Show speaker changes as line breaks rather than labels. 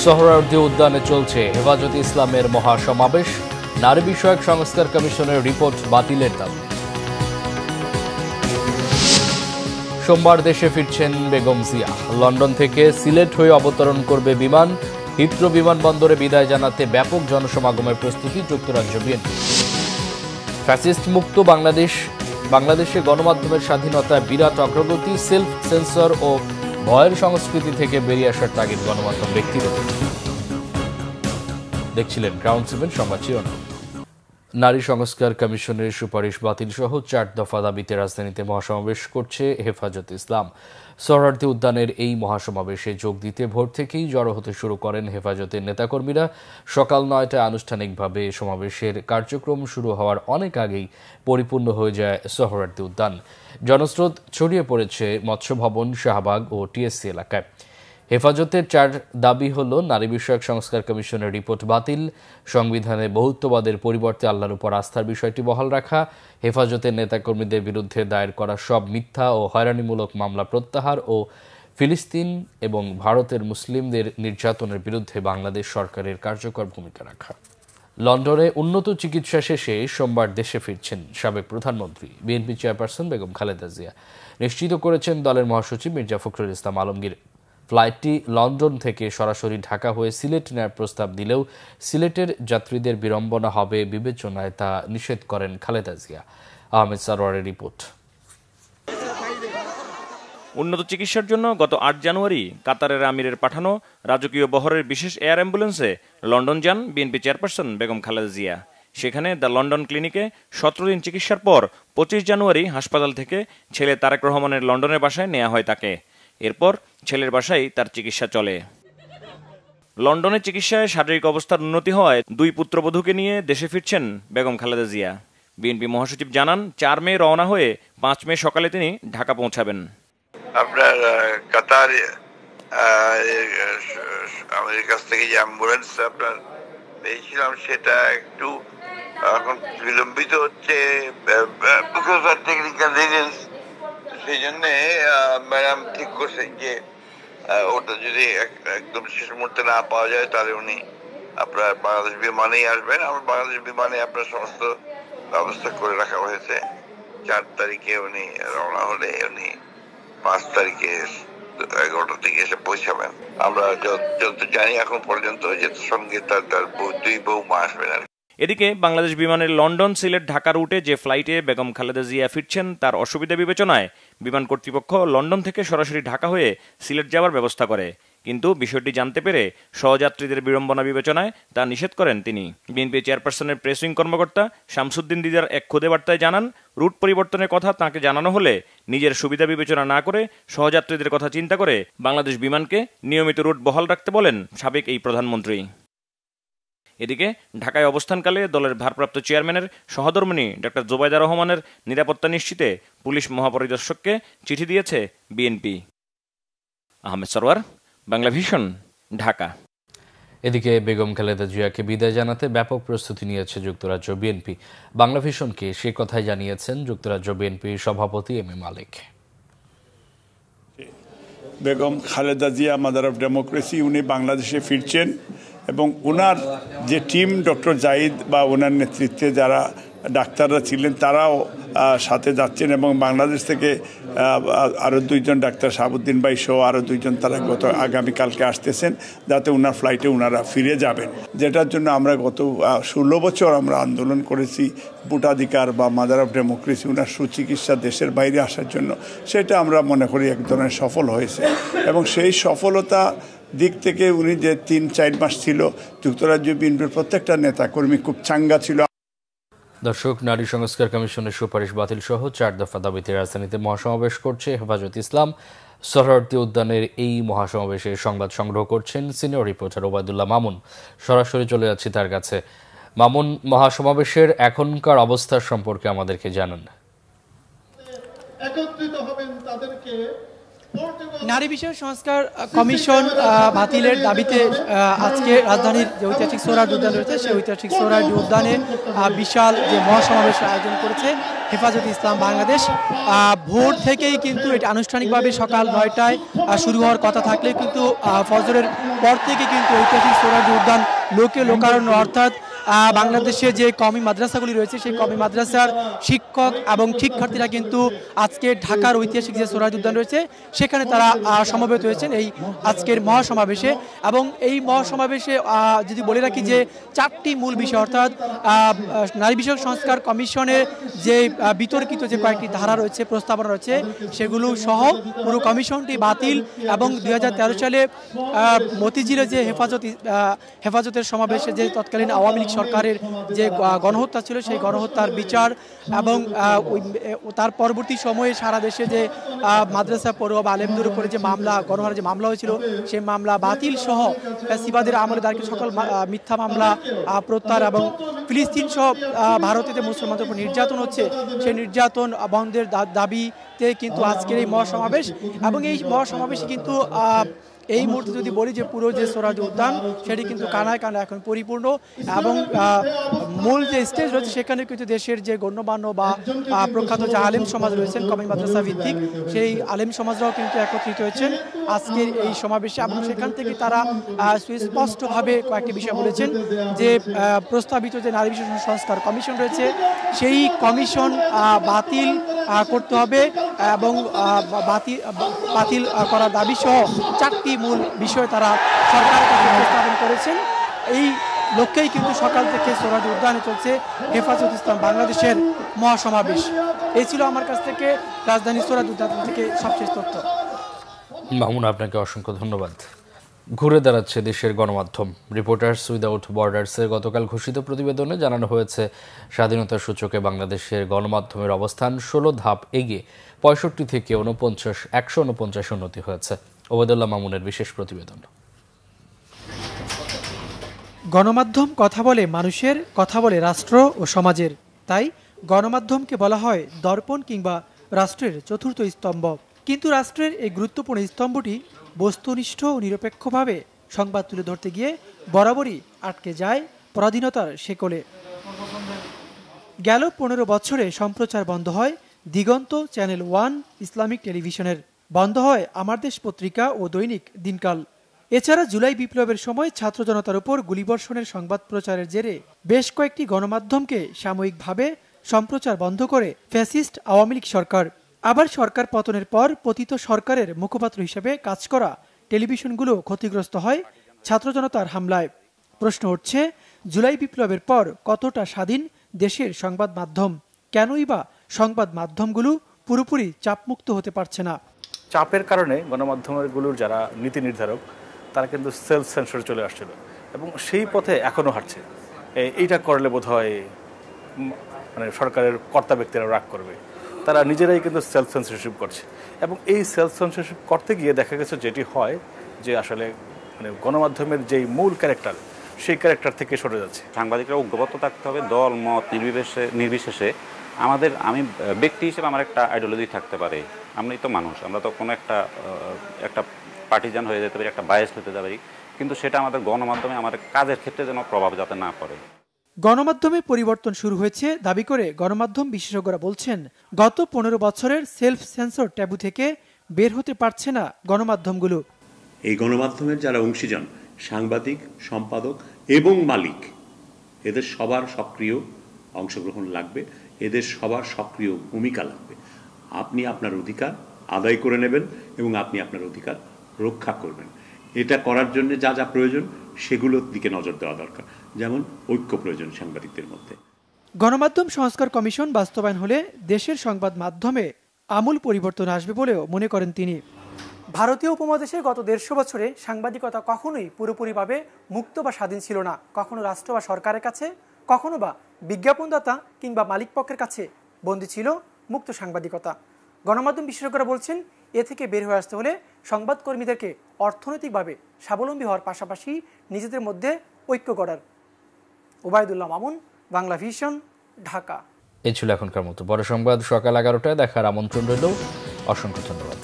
সোহরাওয়ার্দী উদ্যানে চলছে হেফাজতে ইসলামের মহাসমাবেশ। নারী বিষয়ক সংস্কার কমিশনের রিপোর্ট বাতিলের দাবি। সোমবার দেশে ফিরছেন বেগম জিয়া। লন্ডন থেকে সিলেট হয়ে অবতরণ করবে বিমান। হিথ্রো বিমানবন্দরে বিদায় জানাতে ব্যাপক জনসমাগমের প্রস্তুতি যুক্তরাজ্য বিএনপি। ফ্যাসিস্ট মুক্ত বাংলাদেশে গণমাধ্যমের স্বাধীনতায় বিরাট অগ্রগতি। সেলফ সেন্সর ও ভয়ের সংস্কৃতি থেকে বেরিয়ে আসার তাগিদ গণমাধ্যম ব্যক্তিগত। দেখছিলেন গ্রাউন্ড 7 সংবাদ শিরোনাম। নারী সংস্কার কমিশনের সুপারিশ বাতিল সহ 4 দফা দাবিতে রাজধানীতে মহাসমাবেশ করছে হেফাজতে ইসলাম। সোহরাওয়ার্দী উদ্যানের এই মহাসমাবেশে যোগ দিতে ভোর থেকেই জড়ো হতে শুরু করেন হেফাজতের নেতাকর্মীরা। সকাল 9টায় আনুষ্ঠানিকভাবে সমাবেশের কার্যক্রম শুরু হওয়ার অনেক আগেই পরিপূর্ণ হয়ে যায় সোহরাওয়ার্দী উদ্যান। জনস্রোত ছড়িয়ে পড়েছে মৎস্য ভবন, শাহবাগ ও টিএসসি এলাকায়। হেফাজতের 4 দাবি হল: নারী বিষয়ক সংস্কার কমিশনের রিপোর্ট বাতিল, সংবিধানে বহুত্ববাদের পরিবর্তে আল্লাহর উপর আস্থার বিষয়টি বহাল রাখা, হেফাজতের নেতাকর্মীদের বিরুদ্ধে দায়ের করা সব মিথ্যা ও হয়রানিমূলক মামলা প্রত্যাহার ও ফিলিস্তিন এবং ভারতের মুসলিমদের নির্যাতনের বিরুদ্ধে বাংলাদেশ সরকারের কার্যকর ভূমিকা রাখা। লন্ডনে উন্নত চিকিৎসা শেষে সোমবার দেশে ফিরছেন সাবেক প্রধানমন্ত্রী বিএনপি চেয়ারপারসন বেগম খালেদা জিয়া। নিশ্চিত করেছেন দলের মহাসচিব মির্জা ফখরুল ইসলাম আলমগীর। ফ্লাইটটি লন্ডন থেকে সরাসরি ঢাকা হয়ে সিলেট নেওয়ার প্রস্তাব দিলেও সিলেটের যাত্রীদের বিড়ম্বনা হবে বিবেচনায় তা নিষেধ করেন খালেদা জিয়া। আহমেদ সারোয়ারের রিপোর্ট।
উন্নত চিকিৎসার জন্য গত 8 জানুয়ারি কাতারের আমিরের পাঠানো রাজকীয় বহরের বিশেষ এয়ার অ্যাম্বুলেন্সে লন্ডন যান বিএনপি চেয়ারপারসন বেগম খালেদা জিয়া। সেখানে দ্য লন্ডন ক্লিনিকে 17 দিন চিকিৎসার পর 25 জানুয়ারি হাসপাতাল থেকে ছেলে তারেক রহমানের লন্ডনের বাসায় নেওয়া হয় তাকে। এরপর ছেলের বাসায় তার চিকিৎসা চলে। লন্ডনের চিকিৎসায় শারীরিক অবস্থার উন্নতি হওয়ায় 2 পুত্রবধূকে নিয়ে দেশে ফিরছেন বেগম খালেদা জিয়া। বিএনপি মহাসচিব জানান, 4 মে রওনা হয়ে 5 মে সকালে তিনি ঢাকা পৌঁছাবেন।
আপনার কাতার আমাদের কাছ থেকে যে অ্যাম্বুলেন্স আপনার পেয়েছিলাম সেটা একটু এখন বিলম্বিত হচ্ছে, টেকনিক্যাল রিজনস। সেই জন্যে ম্যাডাম ঠিক করছেন যে ওটা যদি একদম শেষ মুহূর্তে না পাওয়া যায় তাহলে উনি আপনার বাংলাদেশ বিমানেই আসবেন। আমার বাংলাদেশ বিমানে আপনার সমস্ত ব্যবস্থা করে রাখা হয়েছে। 4 তারিখে উনি রওনা হলে উনি 5 তারিখে 11টা থেকে এসে পৌঁছাবেন। আমরা যত জানি এখন পর্যন্ত যে সঙ্গে তার 2 বৌমা আসবেন আর।
এদিকে বাংলাদেশ বিমানের লন্ডন সিলেট ঢাকা রুটে যে ফ্লাইটে বেগম খালেদা জিয়া ফিরছেন তার অসুবিধা বিবেচনায় বিমান কর্তৃপক্ষ লন্ডন থেকে সরাসরি ঢাকা হয়ে সিলেট যাওয়ার ব্যবস্থা করে। কিন্তু বিষয়টি জানতে পেরে সহযাত্রীদের বিড়ম্বনা বিবেচনায় তা নিষেধ করেন তিনি। বিএনপি চেয়ারপারসনের প্রেস উইং কর্মকর্তা শামসুদ্দিন দিদার এক খুদে বার্তায় জানান, রুট পরিবর্তনের কথা তাঁকে জানানো হলে নিজের সুবিধা বিবেচনা না করে সহযাত্রীদের কথা চিন্তা করে বাংলাদেশ বিমানকে নিয়মিত রুট বহাল রাখতে বলেন সাবেক এই প্রধানমন্ত্রী। এদিকে ঢাকায় অবস্থানকালে দলের ভারপ্রাপ্ত চেয়ারম্যানের সহধর্মিণী ডক্টর জোবাইদা রহমানের নিরাপত্তা নিশ্চিতে পুলিশ মহাপরিদর্শককে চিঠি দিয়েছে বিএনপি। আহমেদ সরওয়ার, বাংলা ভিশন, ঢাকা।
এদিকে বেগম খালেদা জিয়াকে বিদায় জানাতে ব্যাপক প্রস্তুতি নিয়েছে যুক্তরাজ্য বিএনপি। বাংলা ভিশনকে সে কথাই জানিয়েছেন যুক্তরাজ্য বিএনপি সভাপতি M A Malik.
Begum Khaleda Zia mother of democracy, উনি বাংলাদেশে ফিরছেন এবং ওনার যে টিম ডক্টর জাহিদ বা ওনার নেতৃত্বে যারা ডাক্তাররা ছিলেন তারাও সাথে যাচ্ছেন এবং বাংলাদেশ থেকে আরও 2 জন ডাক্তার শাহাবুদ্দিন ভাই সহ আরও 2 জন তারা আগামীকালকে আসতেছেন, যাতে ওনার ফ্লাইটে ওনারা ফিরে যাবেন। যেটার জন্য আমরা গত 16 বছর আমরা আন্দোলন করেছি ভোটাধিকার বা মাদার অফ ডেমোক্রেসি, ওনার সুচিকিৎসা দেশের বাইরে আসার জন্য। সেটা আমরা মনে করি এক ধরনের সফল হয়েছে এবং সেই সফলতা দিক থেকে উনি যে 3-4 মাস ছিল যুক্তরাজ্য বিএনপির প্রত্যেকটা নেতাকর্মী খুব চাঙ্গা ছিল।
দর্শক, নারী সংস্কার কমিশনের সুপারিশ বাতিল সহ 4 দফা দাবিতে রাজধানীতে মহাসমাবেশ করছে হেফাজতে ইসলাম। সোহরাওয়ার্দী উদ্যানের এই মহাসমাবেশে সংবাদ সংগ্রহ করছেন সিনিয়র রিপোর্টার ওবায়দুল্লাহ মামুন। সরাসরি চলে যাচ্ছি তার কাছে। মামুন, মহাসমাবেশের এখনকার অবস্থা সম্পর্কে আমাদেরকে জানান।
নারী বিষয়ক সংস্কার কমিশন বাতিলের দাবিতে আজকে রাজধানীর যে ঐতিহাসিক সোহরাওয়ার্দী উদ্যান রয়েছে সেই ঐতিহাসিক সোহরাওয়ার্দী উদ্যানে বিশাল যে মহাসমাবেশের আয়োজন করেছে হেফাজতে ইসলাম বাংলাদেশ। ভোর থেকেই কিন্তু এটি আনুষ্ঠানিকভাবে সকাল ৯টায় শুরু হওয়ার কথা থাকলে কিন্তু ফজরের পর থেকে কিন্তু ঐতিহাসিক সোহরাওয়ার্দী উদ্যান লোকে লোকারণ্য, অর্থাৎ বাংলাদেশে যে কওমি মাদ্রাসাগুলি রয়েছে সেই কওমি মাদ্রাসার শিক্ষক এবং শিক্ষার্থীরা কিন্তু আজকে ঢাকার ঐতিহাসিক যে সোহরাওয়ার্দী উদ্যান রয়েছে সেখানে তারা সমবেত হয়েছেন এই আজকের মহাসমাবেশে। এবং এই মহাসমাবেশে যদি বলে রাখি যে 4টি মূল বিষয়, অর্থাৎ নারী বিষয়ক সংস্কার কমিশনের যে বিতর্কিত যে কয়েকটি ধারা রয়েছে, প্রস্তাবনা রয়েছে, সেগুলো সহ পুরো কমিশনটি বাতিল এবং 2013 সালে মতিঝিলে যে হেফাজতের সমাবেশে যে তৎকালীন আওয়ামী লীগ সরকারের যে গণহত্যা ছিল সেই গণহত্যার বিচার এবং তার পরবর্তী সময়ে সারা দেশে যে মাদ্রাসা পড়ুয়া বা আলেমদের উপরে যে মামলা, গণহারে যে মামলা হয়েছিল সেই মামলা বাতিল সহ ফ্যাসিবাদের আমলে দাঁড়িয়ে সকল মিথ্যা মামলা প্রত্যাহার এবং ফিলিস্তিন সহ ভারতে যে মুসলমানদের উপর নির্যাতন হচ্ছে সেই নির্যাতন বন্ধের দাবিতে কিন্তু আজকের এই মহাসমাবেশ। এবং এই মহাসমাবেশে কিন্তু এই মুহূর্তে যদি বলি যে পুরো যে সোহরাওয়ার্দী উদ্যান সেটি কিন্তু কানায় কানায় এখন পরিপূর্ণ এবং মূল যে স্টেজ রয়েছে সেখানে কিন্তু দেশের যে গণ্যমান্য বা প্রখ্যাত যে আলেম সমাজ রয়েছেন কওমি মাদ্রাসা ভিত্তিক সেই আলেম সমাজরাও কিন্তু একত্রিত হয়েছেন আজকের এই সমাবেশে। এবং সেখান থেকে তারা সুস্পষ্টভাবে কয়েকটি বিষয় বলেছেন যে প্রস্তাবিত যে নারী বিষয় সংস্কার কমিশন রয়েছে সেই কমিশন বাতিল করতে হবে এবং বাতিল করার দাবি সহ 4টি মূল বিষয় তারা সরকারের কাছে উপস্থাপন করেছেন। এই লক্ষ্যেই কিন্তু সকাল থেকে সোহরাওয়ার্দী উদ্যানে চলছে হেফাজত ইসলাম বাংলাদেশের মহাসমাবেশ। এই ছিল আমার কাছ থেকে রাজধানী সোহরাওয়ার্দী উদ্যান থেকে সবশেষ তথ্য।
মামুন, আপনাকে অসংখ্য ধন্যবাদ। ঘুরে দাঁড়াচ্ছে দেশের গণমাধ্যম। রিপোর্টার্স উইদাউট বর্ডার্সের গতকাল ঘোষিত প্রতিবেদনে জানানো হয়েছে স্বাধীনতা সূচকে বাংলাদেশের গণমাধ্যমের অবস্থান 16 ধাপ এগিয়ে 65 থেকে 149 উন্নতি হয়েছে। ওবায়দুল্লাহ মামুনের বিশেষ প্রতিবেদন।
গণমাধ্যম কথা বলে মানুষের, কথা বলে রাষ্ট্র ও সমাজের। তাই গণমাধ্যমকে বলা হয় দর্পণ কিংবা রাষ্ট্রের চতুর্থ স্তম্ভ। কিন্তু রাষ্ট্রের এই গুরুত্বপূর্ণ স্তম্ভটি বস্তুনিষ্ঠ ও নিরপেক্ষভাবে সংবাদ তুলে ধরতে গিয়ে বরাবরই আটকে যায় পরাধীনতার শেকলে। গেল 15 বছরে সম্প্রচার বন্ধ হয় দিগন্ত, চ্যানেল 1, ইসলামিক টেলিভিশনের। বন্ধ হয় আমার দেশ পত্রিকা ও দৈনিক দিনকাল। এছাড়া জুলাই বিপ্লবের সময় ছাত্র জনতার উপর গুলিবর্ষণের সংবাদ প্রচারের জেরে বেশ কয়েকটি গণমাধ্যমকে সাময়িকভাবে সম্প্রচার বন্ধ করে ফ্যাসিস্ট আওয়ামী লীগ সরকার। আবার সরকার পতনের পর পতিত সরকারের মুখপাত্র হিসেবে কাজ করা টেলিভিশনগুলো ক্ষতিগ্রস্ত হয় ছাত্র জনতার হামলায়। প্রশ্ন উঠছে, জুলাই বিপ্লবের পর কতটা স্বাধীন দেশের সংবাদ মাধ্যম? কেনই বা সংবাদ মাধ্যমগুলো পুরোপুরি চাপমুক্ত হতে পারছে না?
চাপের কারণে গণমাধ্যমগুলোর যারা নীতি নির্ধারক তারা কিন্তু সেলফ সেন্সর চলে আসছিল এবং সেই পথে এখনও হাঁটছে। এইটা করলে বোধ হয় মানে সরকারের কর্তা ব্যক্তিরা রাগ করবে। তারা নিজেরাই কিন্তু সেলফ সেন্সরশিপ করছে এবং এই সেলফ সেন্সরশিপ করতে গিয়ে দেখা গেছে যেটি হয় যে আসলে মানে গণমাধ্যমের যেই মূল ক্যারেক্টার সেই ক্যারেক্টার থেকে সরে যাচ্ছে।
সাংবাদিকরা ঐক্যবদ্ধ থাকতে হবে, দল মত নির্বিশেষে। আমি ব্যক্তি হিসেবে আমার একটা আইডিওলজি থাকতে পারে, আমি তো মানুষ, আমরা তো কোনো একটা পার্টিজান হয়ে যেতে পারি, একটা বায়াস হতে পারি, কিন্তু সেটা আমাদের গণমাধ্যমে আমাদের কাজের ক্ষেত্রে যেন প্রভাব যাতে না পড়ে।
গণমাধ্যমে পরিবর্তন শুরু হয়েছে দাবি করে গণমাধ্যম বিশেষজ্ঞরা বলছেন, গত 15 বছরের সেলফ সেন্সর ট্যাবু থেকে বের হতে পারছে না গণমাধ্যমগুলো।
এই গণমাধ্যমের যারা অংশীজন, সাংবাদিক, সম্পাদক এবং মালিক, এদের সবার সক্রিয় অংশগ্রহণ লাগবে, এদের সবার সক্রিয় ভূমিকা লাগবে। আপনি আপনার অধিকার আদায় করে নেবেন এবং আপনি আপনার অধিকার রক্ষা করবেন। এটা করার জন্য যা যা প্রয়োজন সেগুলোর দিকে নজর দেওয়া দরকার, যেমন ঐক্য প্রয়োজন সাংবাদিকদের মধ্যে।
গণমাধ্যম সংস্কার কমিশন বাস্তবায়ন হলে দেশের সংবাদ মাধ্যমে আমূল পরিবর্তন আসবে বলেও মনে করেন তিনি। ভারতীয় উপমহাদেশের গত 150 বছরে সাংবাদিকতা কখনোই পুরোপুরিভাবে মুক্ত বা স্বাধীন ছিল না। কখনো রাষ্ট্র বা সরকারের কাছে, কখনো বা বিজ্ঞাপনদাতা কিংবা মালিকপক্ষের কাছে বন্দী ছিল মুক্ত সাংবাদিকতা। গণমাধ্যম বিশেষজ্ঞরা বলছেন, এ থেকে বের হয়ে আসতে হলে সংবাদকর্মীদেরকে অর্থনৈতিকভাবে স্বাবলম্বী হওয়ার পাশাপাশি নিজেদের মধ্যে ঐক্য গড়ার। ওবায়দুল্লাহ মামুন, বাংলা ভিশন, ঢাকা।
এই ছিল এখনকার মতো। বড় সংবাদ সকাল 11টায় দেখার আমন্ত্রণ রইল। অসংখ্য ধন্যবাদ।